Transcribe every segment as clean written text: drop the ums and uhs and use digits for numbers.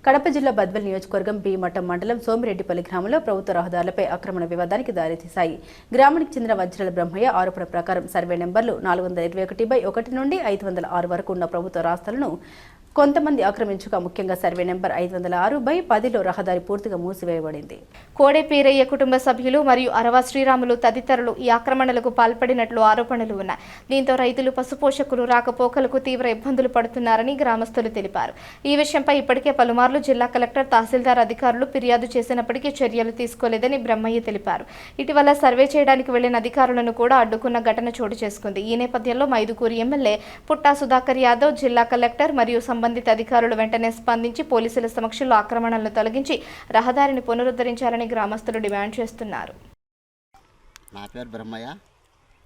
కడప జిల్లా బద్వేల్ నియోజకవర్గం బి-మఠం మండలం సోమిరెడ్డిపల్లి గ్రామంలో ప్రభుత్వ రహదారులపై ఆక్రమణ వివాదానికి దారితీశాయి. గ్రామానికి చెందిన వజ్రాల బ్రహ్మయ్య ఆరోపణ ప్రకారం సర్వే నెంబర్లు 421/1 నుండి 506 వరకు ఉన్న ప్రభుత్వ రాస్తాలను కొంతమంది ఆక్రమించగా ముఖ్యంగా సర్వే నెంబర్ 506/10లో రహదారి పూర్తిగా మూసివేయబడింది. కోడే పీరయ్య కుటుంబ సభ్యులు మరియు అరవ శ్రీరాములు తదితరులు ఈ ఆక్రమణలకు పాల్పడినట్లు ఆరోపణలు ఉన్నాయి. దీంతో రైతులు పశుపోషకులు రాకపోకలకు తీవ్ర ఇబ్బందులు పడుతున్నారని గ్రామస్తులు తెలిపారు. ఈ విషయంపై ఇప్పటికే పలుమార్లు జిల్లా కలెక్టర్, తహసీల్దార్ అధికారులు ఫిర్యాదు చేసినప్పటికీ చర్యలు తీసుకోలేదని బ్రహ్మయ్య తెలిపారు. ఇటీవల సర్వే చేయడానికి వెళ్లిన అధికారులను కూడా అడ్డుకున్న ఘటన చోటు చేసుకుంది. ఈ నేపథ్యంలో మైదుకూరు ఎమ్మెల్యే పుట్టా సుధాకర్ యాదవ్, జిల్లా కలెక్టర్ మరియు సంబంధిత అధికారులు వెంటనే స్పందించి పోలీసుల సమక్షంలో ఆక్రమణలను తొలగించి రహదారిని పునరుద్ధరించాలని గ్రామస్తులు డిమాండ్ చేస్తున్నారు. నా పేరు బ్రహ్మయ్య,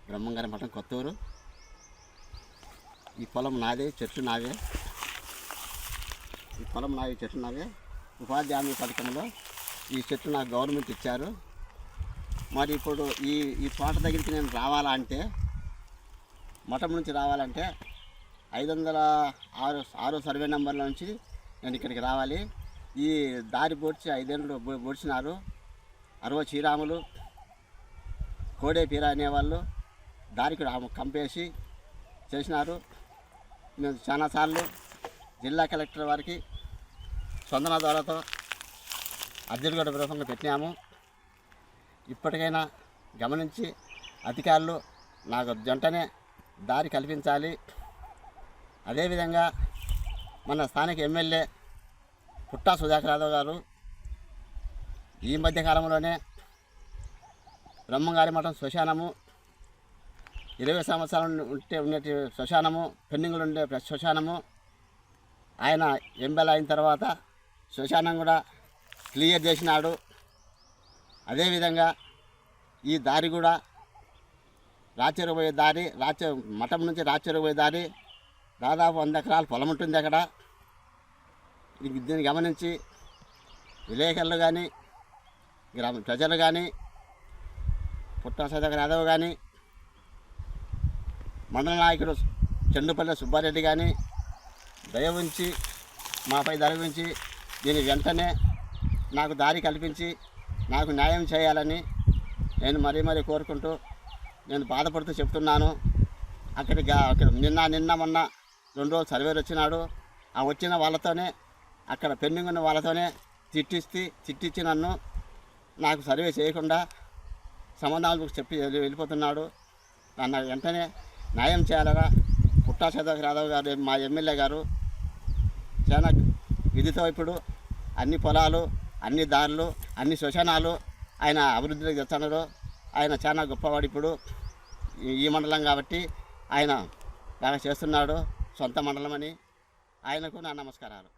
బ్రహ్మంగారి మఠం, కొత్తూరు. ఈ పొలం నాదే, చెట్లు నావే. ఈ పొలం నావే, చెట్లు నావే. ఉపాధి హామీ పథకంలో ఈ చెట్లు నాకు గవర్నమెంట్ ఇచ్చారు. మరి ఇప్పుడు ఈ తోట దగ్గరికి నేను రావాలంటే, మఠం నుంచి రావాలంటే 506 సర్వే నెంబర్ల నుంచి నేను ఇక్కడికి రావాలి. ఈ దారి పొడిచి 5 ఏళ్ళు పొడిచినారు. అరవ శ్రీరాములు, కోడే పీర అనేవాళ్ళు దారికి కంపేసి చేసినారు. మేము చాలాసార్లు జిల్లా కలెక్టర్ వారికి స్పందన ద్వారాతో అర్జీలు కూడా విరోధంగా పెట్టినాము. ఇప్పటికైనా గమనించి అధికారులు నాకు వెంటనే దారి కల్పించాలి. అదేవిధంగా మన స్థానిక ఎమ్మెల్యే పుట్టా సుధాకర్ యాదవ్ గారు ఈ మధ్యకాలంలోనే బ్రహ్మంగారి మఠం శ్మశానము, 20 సంవత్సరాలు ఉండేటి శ్మశానము, పెండింగ్లు ఉండే శ్మశానము, ఆయన ఎమ్మెల్యే అయిన తర్వాత శ్మశానం కూడా క్లియర్ చేసినాడు. అదేవిధంగా ఈ దారి కూడా రాచెరువు పోయే దారి, మఠం నుంచి రాచెరువు పోయే దారి దాదాపు 100 ఎకరాల పొలం ఉంటుంది అక్కడ. దీన్ని గమనించి విలేకరులు కానీ, గ్రామ ప్రజలు కానీ, పుట్టా సుధాకర్ యాదవ్ కానీ, మండల నాయకుడు చెండుపల్లి సుబ్బారెడ్డి కానీ దయ ఉంచి మాపై దయ ఉంచి దీన్ని వెంటనే నాకు దారి కల్పించి నాకు న్యాయం చేయాలని నేను మరీ కోరుకుంటూ నేను బాధపడుతూ చెప్తున్నాను. అక్కడ నిన్న మొన్న 2 రోజులు సర్వేలు వచ్చినాడు. ఆ వచ్చిన వాళ్ళతోనే, అక్కడ పెండింగ్ ఉన్న వాళ్ళతోనే తిట్టించి నన్ను నాకు సర్వే చేయకుండా సంబంధాలు చెప్పి వెళ్ళిపోతున్నాడు. నన్ను వెంటనే న్యాయం చేయాలరా పుట్టా సుధాకర్ యాదవ్ గారు, మా ఎమ్మెల్యే గారు చాలా విధితో ఇప్పుడు అన్ని పొలాలు, అన్ని దారులు, అన్ని శ్మశానాలు ఆయన అభివృద్ధిలోకి తెస్తున్నాడు. ఆయన చాలా గొప్పవాడు. ఇప్పుడు ఈ మండలం కాబట్టి ఆయన బాగా చేస్తున్నాడు. సొంత మండలం అని ఆయనకు నా నమస్కారాలు.